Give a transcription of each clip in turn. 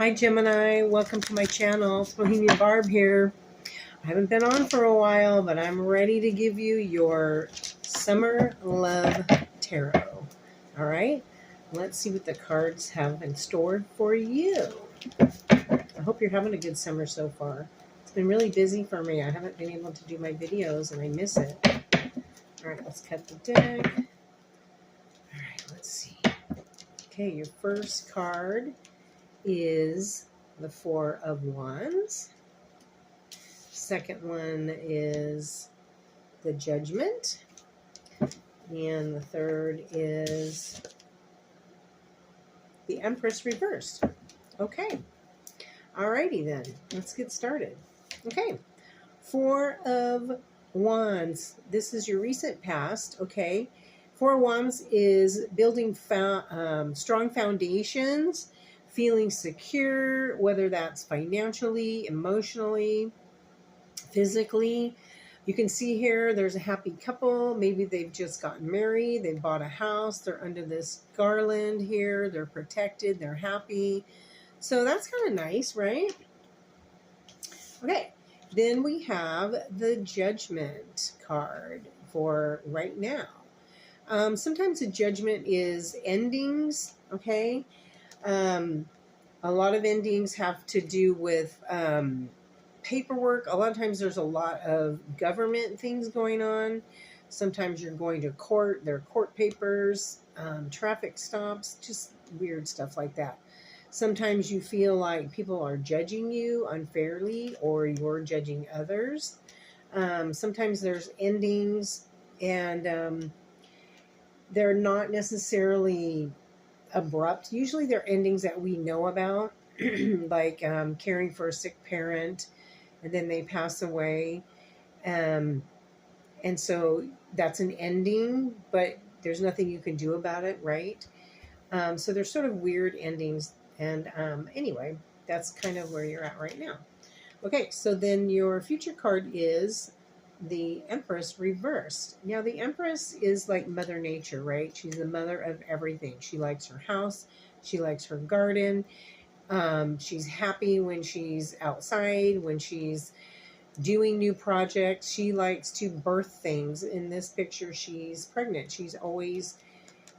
Hi Gemini, welcome to my channel. It's Bohemian Barb here. I haven't been on for a while, but I'm ready to give you your Summer Love Tarot. All right, let's see what the cards have in store for you. I hope you're having a good summer so far. It's been really busy for me. I haven't been able to do my videos and I miss it. All right, let's cut the deck. All right, let's see. Okay, your first card is the Four of Wands. Second one is the Judgment. And the third is the Empress reversed. Okay. Alrighty then. Let's get started. Okay. Four of Wands. This is your recent past. Okay. Four of Wands is building strong foundations, feeling secure, whether that's financially, emotionally, physically. You can see here there's a happy couple. Maybe they've just gotten married. They bought a house. They're under this garland here. They're protected. They're happy. So that's kind of nice, right? Okay. Then we have the Judgment card for right now. Sometimes a judgment is endings, okay? A lot of endings have to do with paperwork. A lot of times there's a lot of government things going on. Sometimes you're going to court. There are court papers, traffic stops, just weird stuff like that. Sometimes you feel like people are judging you unfairly or you're judging others. Sometimes there's endings and they're not necessarily abrupt. Usually they're endings that we know about, like caring for a sick parent, and then they pass away. And so that's an ending, but there's nothing you can do about it, right? So there's sort of weird endings. And anyway, that's kind of where you're at right now. Okay, so then your future card is the Empress reversed. Now, the Empress is like Mother Nature, right? She's the mother of everything. She likes her house. She likes her garden. She's happy when she's outside, when she's doing new projects. She likes to birth things. In this picture, she's pregnant. She's always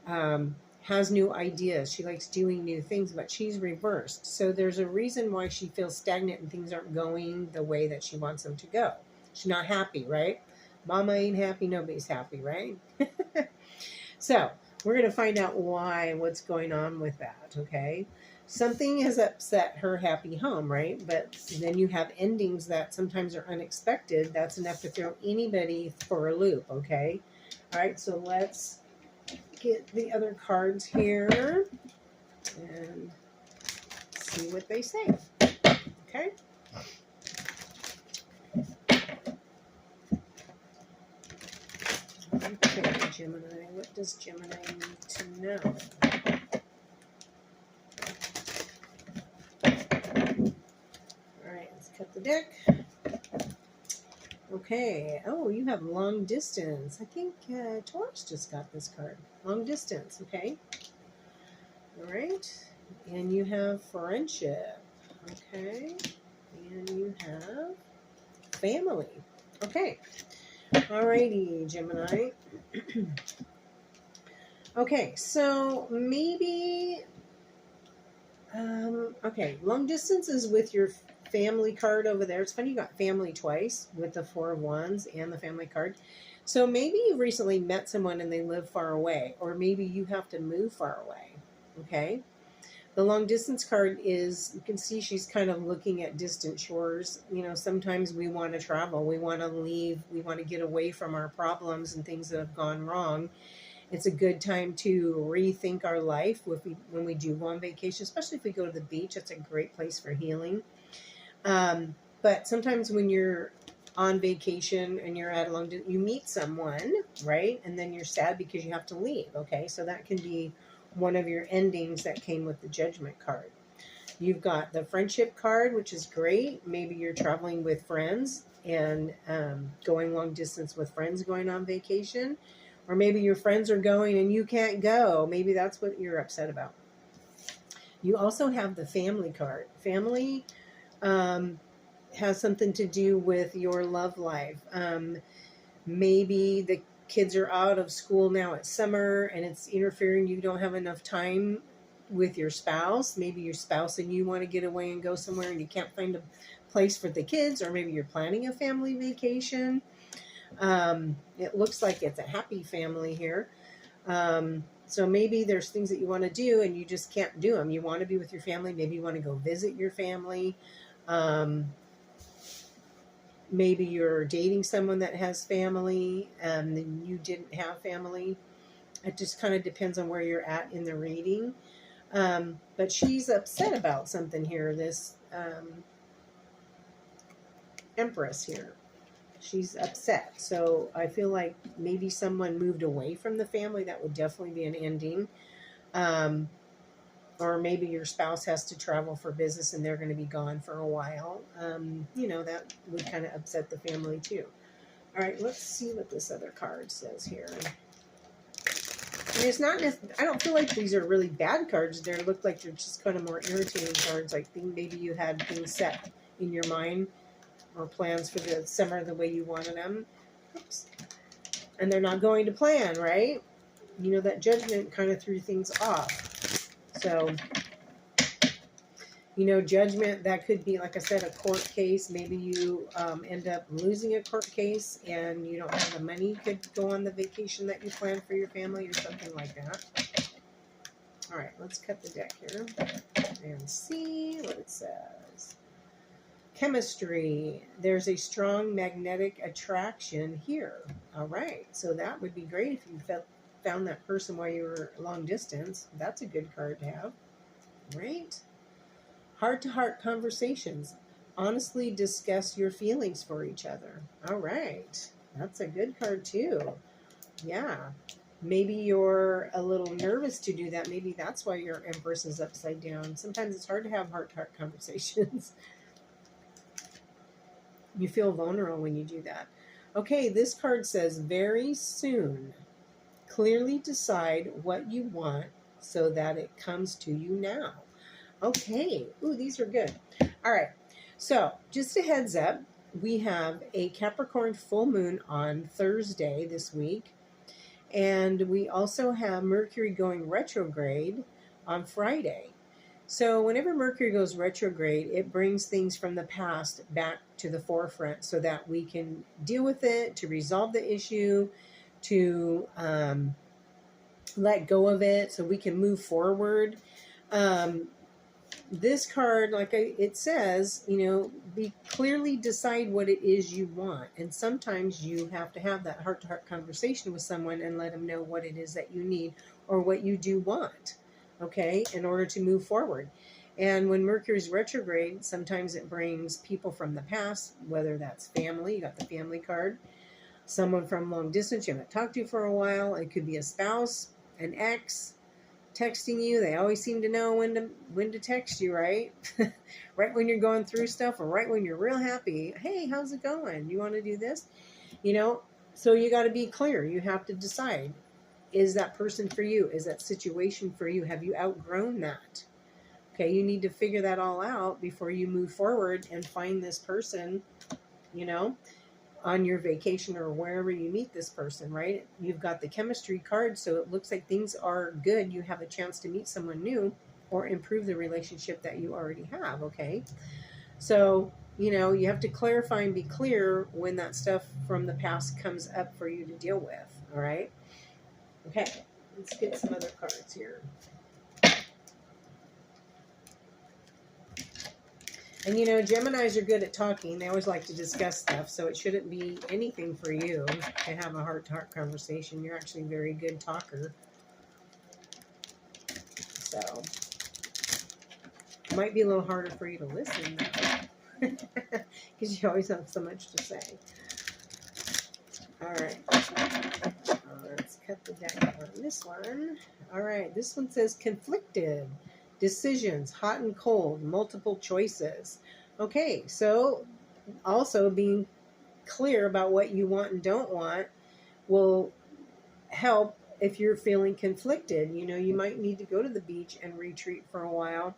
has new ideas. She likes doing new things, but she's reversed. So there's a reason why she feels stagnant and things aren't going the way that she wants them to go. She's not happy, right? Mama ain't happy, nobody's happy, right? So we're going to find out what's going on with that, okay? Something has upset her happy home, right? But then you have endings that sometimes are unexpected. That's enough to throw anybody for a loop, okay? All right, so let's get the other cards here and see what they say, okay? Okay, Gemini, what does Gemini need to know? All right, let's cut the deck. Okay, oh, you have long distance. I think Taurus just got this card. Long distance, okay. All right, and you have friendship, okay, and you have family, okay. Alrighty, Gemini. Okay, so maybe, okay, long distance is with your family card over there. It's funny you got family twice with the Four of Wands and the family card. So maybe you've recently met someone and they live far away, or maybe you have to move far away, okay? The long distance card is, you can see she's kind of looking at distant shores. You know, sometimes we want to travel. We want to leave. We want to get away from our problems and things that have gone wrong. It's a good time to rethink our life when we do go on vacation, especially if we go to the beach. It's a great place for healing. But sometimes when you're on vacation and you're at you meet someone, right? And then you're sad because you have to leave, okay? So that can be one of your endings that came with the Judgment card. You've got the Friendship card, which is great. Maybe you're traveling with friends and going long distance with friends going on vacation. Or maybe your friends are going and you can't go. Maybe that's what you're upset about. You also have the family card. Family has something to do with your love life. Maybe the kids are out of school now, it's summer, and it's interfering. You don't have enough time with your spouse. Maybe your spouse and you want to get away and go somewhere and you can't find a place for the kids, or maybe you're planning a family vacation. It looks like it's a happy family here. So maybe there's things that you want to do and you just can't do them. You want to be with your family. Maybe you want to go visit your family. Maybe you're dating someone that has family and then you didn't have family. It just kind of depends on where you're at in the reading. But she's upset about something here, this Empress here. She's upset. So I feel like maybe someone moved away from the family. That would definitely be an ending. Or maybe your spouse has to travel for business and they're going to be gone for a while. That would kind of upset the family too. All right, let's see what this other card says here. And it's not, I don't feel like these are really bad cards. They look like they're just kind of more irritating cards. Like maybe you had things set in your mind or plans for the summer the way you wanted them. Oops. And they're not going to plan, right? That Judgment kind of threw things off. So, Judgment, that could be, like I said, a court case. Maybe you end up losing a court case and you don't have the money to go on the vacation that you planned for your family or something like that. All right, let's cut the deck here and see what it says. Chemistry. There's a strong magnetic attraction here. All right, so that would be great if you found that person while you were long distance. That's a good card to have, right? Heart-to-heart conversations. Honestly discuss your feelings for each other. All right, that's a good card too. Yeah, maybe you're a little nervous to do that. Maybe that's why your Empress is upside down. Sometimes it's hard to have heart-to-heart conversations. You feel vulnerable when you do that. Okay, this card says, very soon. Clearly decide what you want so that it comes to you now. Okay. Ooh, these are good. All right. So just a heads up, we have a Capricorn full moon on Thursday this week. And we also have Mercury going retrograde on Friday. So whenever Mercury goes retrograde, it brings things from the past back to the forefront so that we can deal with it, to resolve the issue, to let go of it so we can move forward. This card, like it says, be clearly decide what it is you want. And sometimes you have to have that heart-to-heart conversation with someone and let them know what it is that you need or what you do want, okay, in order to move forward. And when Mercury's retrograde, sometimes it brings people from the past, whether that's family, you got the family card, someone from long distance you haven't talked to for a while. It could be a spouse, an ex texting you. They always seem to know when to text you, right? Right when you're going through stuff or right when you're real happy. Hey, how's it going? You want to do this? So you got to be clear. You have to decide, is that person for you? Is that situation for you? Have you outgrown that? Okay, you need to figure that all out before you move forward and find this person, on your vacation or wherever you meet this person, right? You've got the chemistry card, so it looks like things are good. You have a chance to meet someone new or improve the relationship that you already have, okay? So, you have to clarify and be clear when that stuff from the past comes up for you to deal with, all right? Okay, let's get some other cards here. And Geminis are good at talking. They always like to discuss stuff, so it shouldn't be anything for you to have a heart-to-heart conversation. You're actually a very good talker. So, it might be a little harder for you to listen, though, because you always have so much to say. All right. Let's cut the deck on this one. All right, this one says conflicted. Decisions, hot and cold, multiple choices. Okay, so also being clear about what you want and don't want will help if you're feeling conflicted, you know, you might need to go to the beach and retreat for a while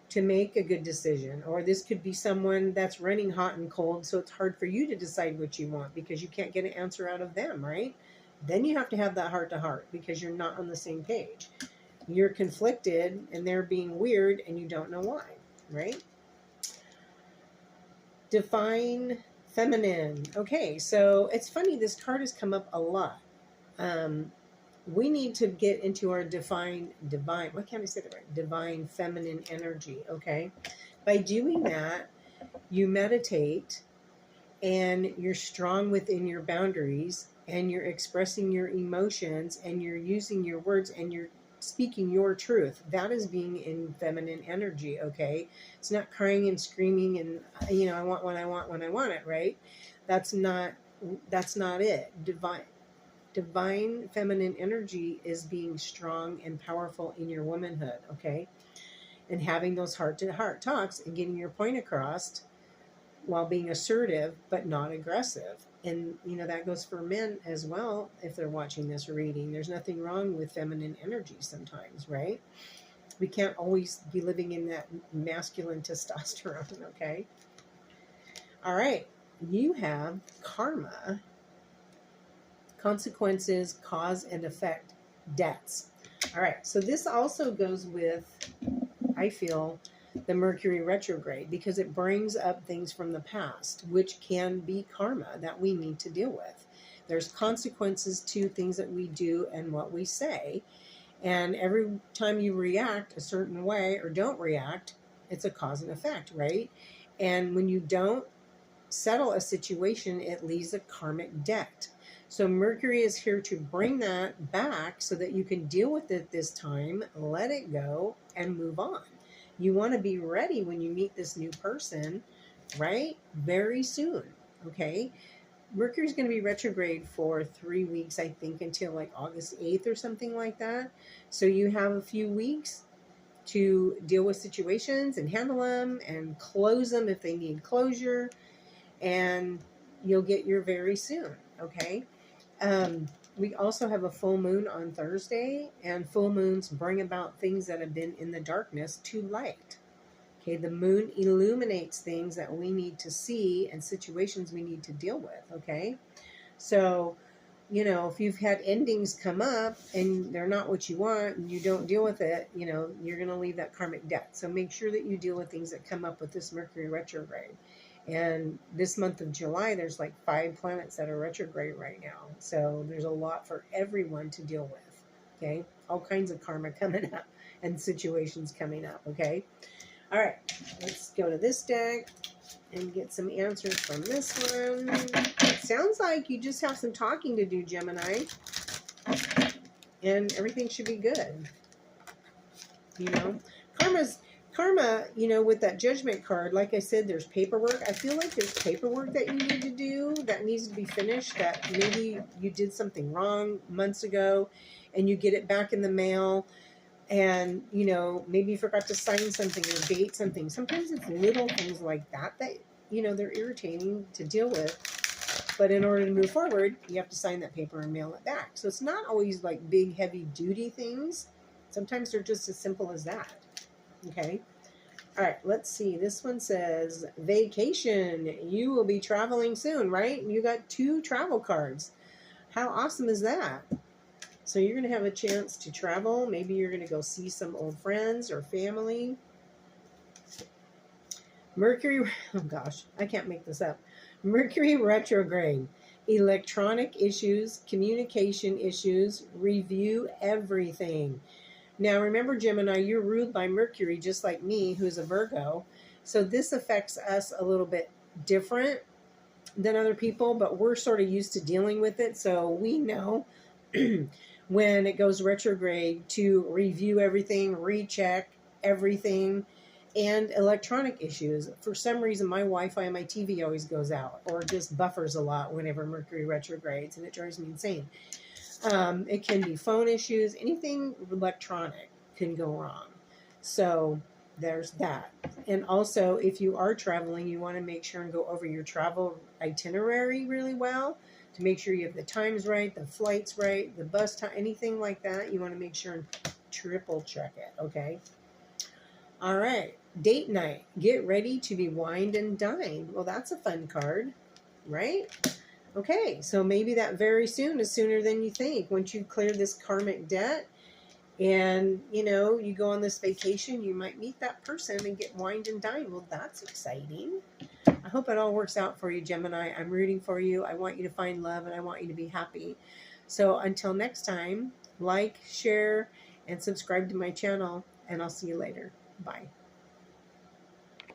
to make a good decision. Or this could be someone that's running hot and cold, so it's hard for you to decide what you want because you can't get an answer out of them, right? Then you have to have that heart to heart because you're not on the same page. You're conflicted and they're being weird and you don't know why, right? Divine feminine. Okay, so it's funny, this card has come up a lot. We need to get into our divine, why can't I say that right? Divine feminine energy, okay? By doing that, you meditate and you're strong within your boundaries and you're expressing your emotions and you're using your words and you're speaking your truth. That is being in feminine energy, okay? It's not crying and screaming and, you know, I want what I want when I want it, right? That's not it. Divine feminine energy is being strong and powerful in your womanhood, okay? And having those heart-to-heart talks and getting your point across while being assertive but not aggressive. And, you know, that goes for men as well if they're watching this reading. There's nothing wrong with feminine energy sometimes, right? We can't always be living in that masculine testosterone, okay? All right. You have karma, consequences, cause and effect, debts. All right, so this also goes with, I feel, the Mercury retrograde because it brings up things from the past, which can be karma that we need to deal with. There's consequences to things that we do and what we say. And every time you react a certain way or don't react, it's a cause and effect, right? And when you don't settle a situation, it leaves a karmic debt. So Mercury is here to bring that back so that you can deal with it this time, let it go, and move on. You want to be ready when you meet this new person, right? Very soon, okay? Mercury's going to be retrograde for 3 weeks, I think, until like August 8th or something like that. So you have a few weeks to deal with situations and handle them and close them if they need closure. And you'll get your very soon, okay? We also have a full moon on Thursday, and full moons bring about things that have been in the darkness to light. Okay, the moon illuminates things that we need to see and situations we need to deal with, okay? So, you know, if you've had endings come up and they're not what you want and you don't deal with it, you know, you're going to leave that karmic debt. So make sure that you deal with things that come up with this Mercury retrograde. And this month of July, there's like 5 planets that are retrograde right now. So there's a lot for everyone to deal with, okay? All kinds of karma coming up and situations coming up, okay? All right, let's go to this deck and get some answers from this one. It sounds like you just have some talking to do, Gemini. And everything should be good. You know, karma, you know, with that judgment card, like I said, there's paperwork. I feel like there's paperwork that you need to do that needs to be finished, that maybe you did something wrong months ago and you get it back in the mail and, you know, maybe you forgot to sign something or date something. Sometimes it's little things like that that, you know, they're irritating to deal with. But in order to move forward, you have to sign that paper and mail it back. So it's not always like big, heavy duty things. Sometimes they're just as simple as that. Okay. All right. Let's see. This one says vacation. You will be traveling soon, right? You got 2 travel cards. How awesome is that? So you're going to have a chance to travel. Maybe you're going to go see some old friends or family. Mercury. Oh gosh, I can't make this up. Mercury retrograde. Electronic issues, communication issues, review everything. Now, remember, Gemini, you're ruled by Mercury, just like me, who's a Virgo. So this affects us a little bit different than other people, but we're sort of used to dealing with it. So we know when it goes retrograde to review everything, recheck everything, and electronic issues. For some reason, my Wi-Fi on my TV always goes out or just buffers a lot whenever Mercury retrogrades, and it drives me insane. It can be phone issues. Anything electronic can go wrong. So there's that. And also, if you are traveling, you want to make sure and go over your travel itinerary really well to make sure you have the times right, the flights right, the bus time, anything like that. You want to make sure and triple check it, okay? All right, date night. Get ready to be wined and dined. Well, that's a fun card, right? Okay, so maybe that very soon is sooner than you think. Once you clear this karmic debt and, you know, you go on this vacation, you might meet that person and get wined and dined. Well, that's exciting. I hope it all works out for you, Gemini. I'm rooting for you. I want you to find love and I want you to be happy. So until next time, like, share, and subscribe to my channel, and I'll see you later. Bye.